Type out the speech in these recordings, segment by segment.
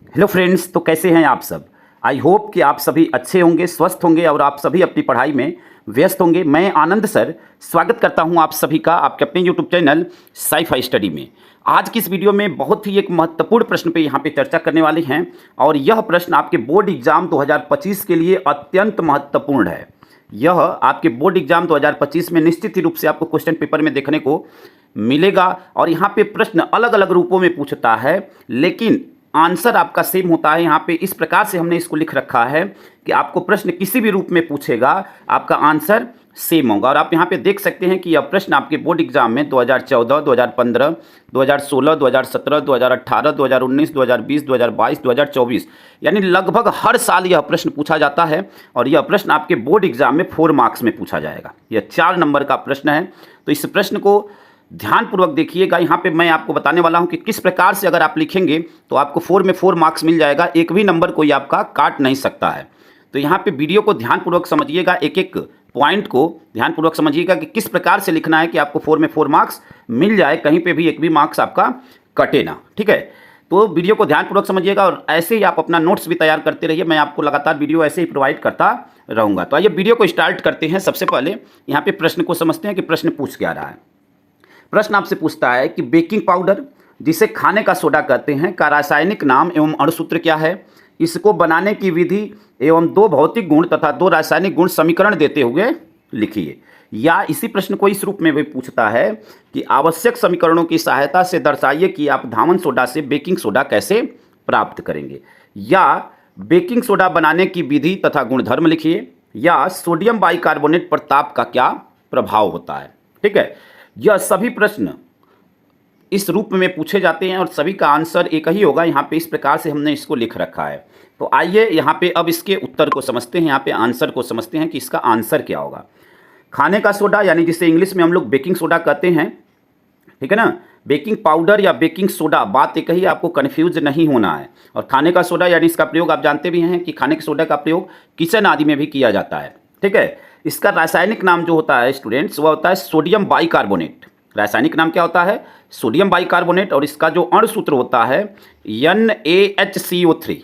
Hello friends, तो कैसे हैं आप सब। आई होप कि आप सभी अच्छे होंगे, स्वस्थ होंगे और आप सभी अपनी पढ़ाई में व्यस्त होंगे। मैं आनंद सर स्वागत करता हूं आप सभी का आपके अपने यूट्यूब चैनल साई-फाई स्टडी में। आज की इस वीडियो में बहुत ही एक महत्वपूर्ण प्रश्न पे यहाँ पे चर्चा करने वाले हैं और यह प्रश्न आपके बोर्ड एग्जाम 2025 के लिए अत्यंत महत्वपूर्ण है। यह आपके बोर्ड एग्जाम 2025 में निश्चित ही रूप से आपको क्वेश्चन पेपर में देखने को मिलेगा और यहाँ पे प्रश्न अलग अलग रूपों में पूछता है, लेकिन आंसर आपका सेम होता है। यहाँ पे इस प्रकार से हमने इसको लिख रखा है कि आपको प्रश्न किसी भी रूप में पूछेगा, आपका आंसर सेम होगा। और आप यहाँ पे देख सकते हैं कि यह प्रश्न आपके बोर्ड एग्जाम में 2014, 2015, 2016, 2017, 2018, 2019, 2020, 2022, 2024 यानी लगभग हर साल यह प्रश्न पूछा जाता है और यह प्रश्न आपके बोर्ड एग्जाम में 4 मार्क्स में पूछा जाएगा। यह 4 नंबर का प्रश्न है। तो इस प्रश्न को ध्यानपूर्वक देखिएगा। यहाँ पे मैं आपको बताने वाला हूँ कि किस प्रकार से अगर आप लिखेंगे तो आपको 4 में 4 मार्क्स मिल जाएगा, एक भी नंबर कोई आपका काट नहीं सकता है। तो यहाँ पे वीडियो को ध्यानपूर्वक समझिएगा, एक एक पॉइंट को ध्यानपूर्वक समझिएगा कि किस प्रकार से लिखना है कि आपको 4 में 4 मार्क्स मिल जाए, कहीं पर भी एक भी मार्क्स आपका कटे ना। ठीक है, तो वीडियो को ध्यानपूर्वक समझिएगा और ऐसे ही आप अपना नोट्स भी तैयार करते रहिए। मैं आपको लगातार वीडियो ऐसे ही प्रोवाइड करता रहूँगा। तो आइए वीडियो को स्टार्ट करते हैं। सबसे पहले यहाँ पे प्रश्न को समझते हैं कि प्रश्न पूछ क्या रहा है। प्रश्न आपसे पूछता है कि बेकिंग पाउडर, जिसे खाने का सोडा कहते हैं, का रासायनिक नाम एवं अणुसूत्र क्या है। इसको बनाने की विधि एवं 2 भौतिक गुण तथा 2 रासायनिक गुण समीकरण देते हुए लिखिए। या इसी प्रश्न को इस रूप में भी पूछता है कि आवश्यक समीकरणों की सहायता से दर्शाइए कि आप धावन सोडा से बेकिंग सोडा कैसे प्राप्त करेंगे। या बेकिंग सोडा बनाने की विधि तथा गुणधर्म लिखिए। या सोडियम बाइकार्बोनेट पर ताप का क्या प्रभाव होता है। ठीक है, यह सभी प्रश्न इस रूप में पूछे जाते हैं और सभी का आंसर एक ही होगा। यहाँ पे इस प्रकार से हमने इसको लिख रखा है। तो आइए यहाँ पे अब इसके उत्तर को समझते हैं, यहाँ पे आंसर को समझते हैं कि इसका आंसर क्या होगा। खाने का सोडा यानी जिसे इंग्लिश में हम लोग बेकिंग सोडा कहते हैं, ठीक है ना। बेकिंग पाउडर या बेकिंग सोडा, बात एक ही, आपको कन्फ्यूज नहीं होना है। और खाने का सोडा यानी इसका प्रयोग आप जानते भी हैं कि खाने के सोडा का प्रयोग किचन आदि में भी किया जाता है। ठीक है, इसका रासायनिक नाम जो होता है स्टूडेंट्स, वह होता है सोडियम बाइकार्बोनेट। रासायनिक नाम क्या होता है? Sodium bicarbonate. और इसका जो अणुसूत्र होता है NaHCO3।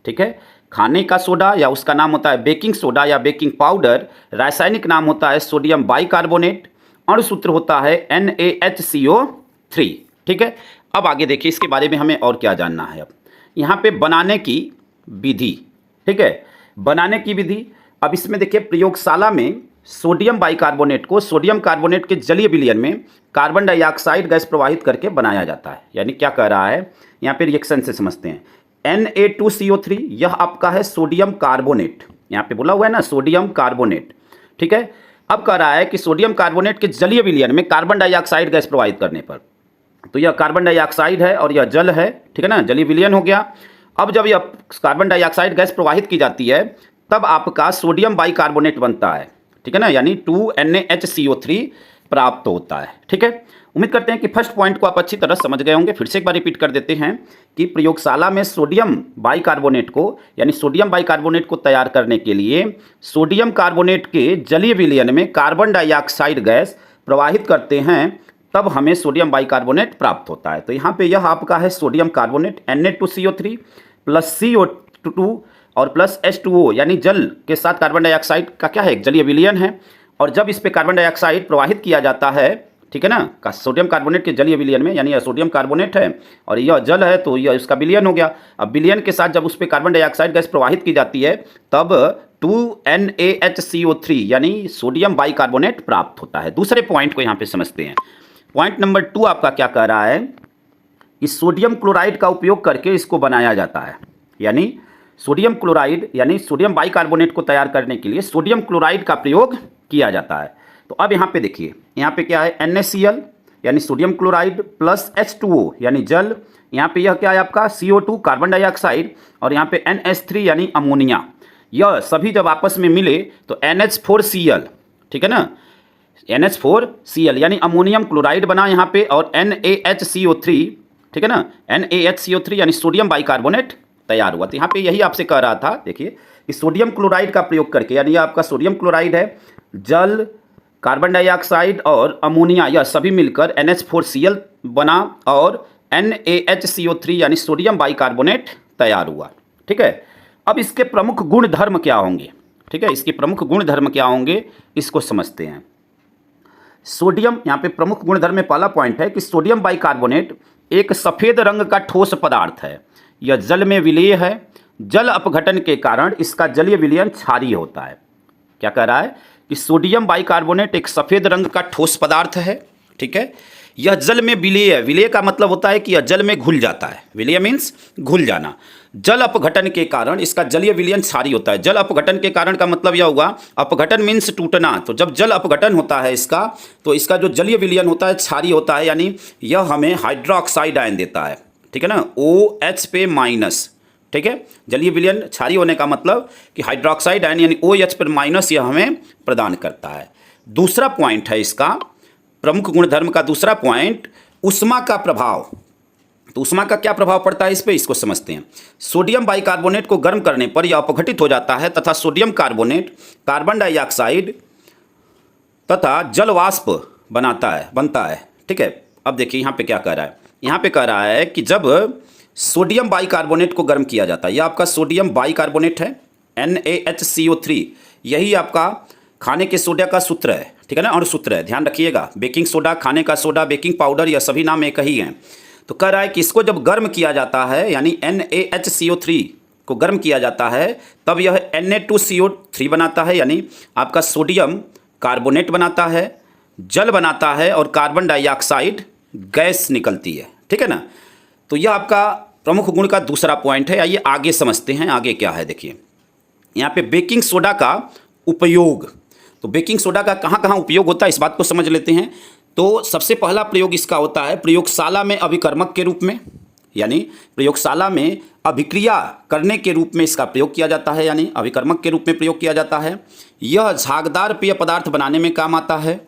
ठीक है, खाने का सोडा या उसका नाम होता है बेकिंग सोडा या बेकिंग पाउडर, रासायनिक नाम होता है सोडियम बाइकार्बोनेट, अणुसूत्र होता है NaHCO3। ठीक है, अब आगे देखिए इसके बारे में हमें और क्या जानना है। अब यहाँ पे बनाने की विधि, ठीक है, बनाने की विधि। अब इसमें देखिए प्रयोगशाला में सोडियम बाइकार्बोनेट को सोडियम कार्बोनेट के जलीय विलयन में कार्बन डाइऑक्साइड गैस प्रवाहित करके बनाया जाता है। यानी क्या कह रहा है यहाँ पे, रिएक्शन से समझते हैं। Na2CO3 यह आपका है सोडियम कार्बोनेट, यहाँ पे बोला हुआ है ना सोडियम कार्बोनेट। ठीक है, अब कह रहा है कि सोडियम कार्बोनेट के जलीय विलयन में कार्बन डाइऑक्साइड गैस प्रवाहित करने पर, तो यह कार्बन डाइऑक्साइड है और यह जल है। ठीक है ना, जलीय विलयन हो गया। अब जब यह कार्बन डाइऑक्साइड गैस प्रवाहित की जाती है तब आपका सोडियम बाइकार्बोनेट बनता है। ठीक है ना, यानी 2NaHCO3 प्राप्त होता है। ठीक है, उम्मीद करते हैं कि फर्स्ट पॉइंट को आप अच्छी तरह समझ गए होंगे। फिर से एक बार रिपीट कर देते हैं कि प्रयोगशाला में सोडियम बाइकार्बोनेट को यानी सोडियम बाइकार्बोनेट को तैयार करने के लिए सोडियम कार्बोनेट के जलीय विलयन में कार्बन डाइऑक्साइड गैस प्रवाहित करते हैं, तब हमें सोडियम बाइकार्बोनेट प्राप्त होता है। तो यहाँ पे यह आपका है sodium carbonate Na2CO3 plus CO2 और प्लस H2O यानी जल के साथ कार्बन डाइऑक्साइड का क्या है, एक जलीय विलयन है। और जब इस पे कार्बन डाइऑक्साइड प्रवाहित किया जाता है, ठीक है ना, सोडियम कार्बोनेट के जलीय विलयन में, यानी यह सोडियम कार्बोनेट है और यह जल है, तो यह इसका विलयन हो गया। अब विलयन के साथ जब उस पर कार्बन डाइऑक्साइड गैस प्रवाहित की जाती है तब 2NaHCO3 यानी सोडियम बाइकार्बोनेट प्राप्त होता है। दूसरे पॉइंट को यहाँ पे समझते हैं। पॉइंट नंबर 2 आपका क्या कह रहा है कि सोडियम क्लोराइड का उपयोग करके इसको बनाया जाता है। यानी सोडियम क्लोराइड यानी सोडियम बाइकार्बोनेट को तैयार करने के लिए सोडियम क्लोराइड का प्रयोग किया जाता है। तो अब यहाँ पे देखिए, यहाँ पे क्या है NaCl यानी सोडियम क्लोराइड प्लस H2O यानी जल। यहाँ पे यह क्या है आपका CO2 कार्बन डाइऑक्साइड और यहाँ पे NH3 यानी अमोनिया। यह सभी जब आपस में मिले तो NH4Cl, ठीक है ना, NH4Cl यानी अमोनियम क्लोराइड बना यहाँ पे और NaHCO3, ठीक है ना, NaHCO3 यानी सोडियम बाइकार्बोनेट तैयार हुआ। तो यहाँ पे यही आपसे कह रहा था, देखिए कि सोडियम क्लोराइड का प्रयोग करके, यानी यह आपका सोडियम क्लोराइड है, जल, कार्बन डाइऑक्साइड और अमोनिया, यह सभी मिलकर NH4Cl बना और NaHCO3 यानी सोडियम बाइकार्बोनेट तैयार हुआ। ठीक है, अब इसके प्रमुख गुण धर्म क्या होंगे, ठीक है, इसके प्रमुख गुण धर्म क्या होंगे इसको समझते हैं। सोडियम, यहाँ पे प्रमुख गुणधर्म में पहला पॉइंट है कि सोडियम बाइकार्बोनेट एक सफ़ेद रंग का ठोस पदार्थ है। यह जल में विलेय है। जल अपघटन के कारण इसका जलीय विलयन क्षारीय होता है। क्या कह रहा है कि सोडियम बाइकार्बोनेट एक सफ़ेद रंग का ठोस पदार्थ है। ठीक है, यह जल में विलेय है। विलेय का मतलब होता है कि यह जल में घुल जाता है। विलेय मीन्स घुल जाना। जल अपघटन के कारण इसका जलीय विलयन क्षारीय होता है। जल अपघटन के कारण का मतलब यह हुआ, अपघटन मीन्स टूटना। तो जब जल अपघटन होता है इसका, तो इसका जो जलीय विलयन होता है क्षारीय होता है, यानी यह हमें हाइड्रोक्साइड आयन देता है। ठीक है ना, OH पे माइनस। ठीक है, जलीय विलयन क्षारीय होने का मतलब कि हाइड्रोक्साइड आयन यानी OH पर माइनस यह हमें प्रदान करता है। दूसरा पॉइंट है इसका, प्रमुख गुणधर्म का दूसरा पॉइंट, ऊष्मा का प्रभाव। तो ऊष्मा का क्या प्रभाव पड़ता है इस पर, इसको समझते हैं। सोडियम बाइकार्बोनेट को गर्म करने पर यह अपघटित हो जाता है तथा सोडियम कार्बोनेट कार्बन डाइऑक्साइड तथा जल वाष्प बनता है। ठीक है, अब देखिए यहाँ पे क्या कह रहा है, यहाँ पे कह रहा है कि जब सोडियम बाइकार्बोनेट को गर्म किया जाता है, यह आपका सोडियम बाइकार्बोनेट है NaHCO3, यही आपका खाने के सोडा का सूत्र है। ठीक है ना, अणुसूत्र है, ध्यान रखिएगा। बेकिंग सोडा, खाने का सोडा, बेकिंग पाउडर, यह सभी नाम एक ही हैं। तो कह रहा है कि इसको जब गर्म किया जाता है, यानी NaHCO3 को गर्म किया जाता है, तब यह Na2CO3 बनाता है, यानी आपका सोडियम कार्बोनेट बनाता है, जल बनाता है और कार्बन डाइऑक्साइड गैस निकलती है। ठीक है ना, तो यह आपका प्रमुख गुण का दूसरा पॉइंट है। आइए आगे समझते हैं, आगे क्या है। देखिए यहाँ पे बेकिंग सोडा का उपयोग। तो बेकिंग सोडा का कहाँ कहाँ उपयोग होता है इस बात को समझ लेते हैं। तो सबसे पहला प्रयोग इसका होता है प्रयोगशाला में अभिकर्मक के रूप में, यानी प्रयोगशाला में अभिक्रिया करने के रूप में इसका प्रयोग किया जाता है, यानी अभिकर्मक के रूप में प्रयोग किया जाता है। यह झागदार पेय पदार्थ बनाने में काम आता है।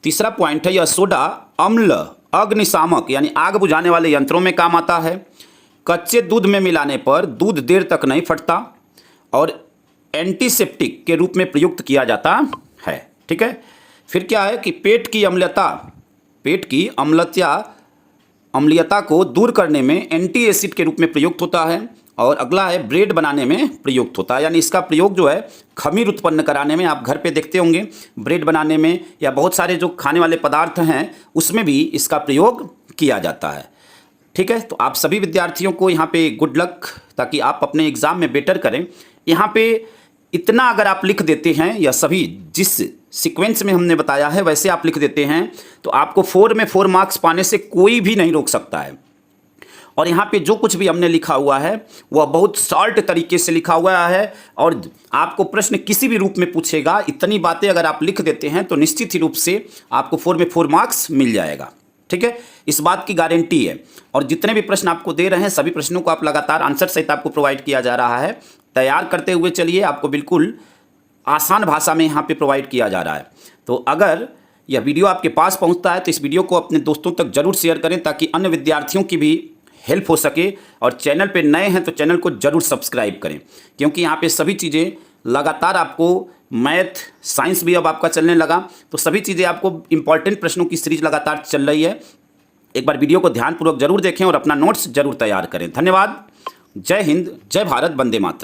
तीसरा पॉइंट है, यह सोडा अम्ल अग्निशामक यानी आग बुझाने वाले यंत्रों में काम आता है। कच्चे दूध में मिलाने पर दूध देर तक नहीं फटता और एंटीसेप्टिक के रूप में प्रयुक्त किया जाता है। ठीक है, फिर क्या है कि पेट की अम्लीयता को दूर करने में एंटी एसिड के रूप में प्रयुक्त होता है। और अगला है ब्रेड बनाने में प्रयुक्त होता है, यानी इसका प्रयोग जो है खमीर उत्पन्न कराने में, आप घर पे देखते होंगे ब्रेड बनाने में या बहुत सारे जो खाने वाले पदार्थ हैं उसमें भी इसका प्रयोग किया जाता है। ठीक है, तो आप सभी विद्यार्थियों को यहाँ पे गुड लक, ताकि आप अपने एग्ज़ाम में बेटर करें। यहाँ पे इतना अगर आप लिख देते हैं, या सभी जिस सीक्वेंस में हमने बताया है वैसे आप लिख देते हैं, तो आपको 4 में 4 मार्क्स पाने से कोई भी नहीं रोक सकता है। और यहाँ पे जो कुछ भी हमने लिखा हुआ है वह बहुत शॉर्ट तरीके से लिखा हुआ है, और आपको प्रश्न किसी भी रूप में पूछेगा, इतनी बातें अगर आप लिख देते हैं तो निश्चित ही रूप से आपको 4 में 4 मार्क्स मिल जाएगा। ठीक है, इस बात की गारंटी है। और जितने भी प्रश्न आपको दे रहे हैं सभी प्रश्नों को आप लगातार आंसर सहित आपको प्रोवाइड किया जा रहा है। तैयार करते हुए चलिए, आपको बिल्कुल आसान भाषा में यहाँ पे प्रोवाइड किया जा रहा है। तो अगर यह वीडियो आपके पास पहुँचता है तो इस वीडियो को अपने दोस्तों तक जरूर शेयर करें, ताकि अन्य विद्यार्थियों की भी हेल्प हो सके। और चैनल पे नए हैं तो चैनल को जरूर सब्सक्राइब करें, क्योंकि यहाँ पे सभी चीज़ें लगातार आपको, मैथ साइंस भी अब आपका चलने लगा, तो सभी चीज़ें आपको इंपॉर्टेंट प्रश्नों की सीरीज लगातार चल रही है। एक बार वीडियो को ध्यानपूर्वक जरूर देखें और अपना नोट्स जरूर तैयार करें। धन्यवाद। जय हिंद, जय भारत, वंदे मातरम।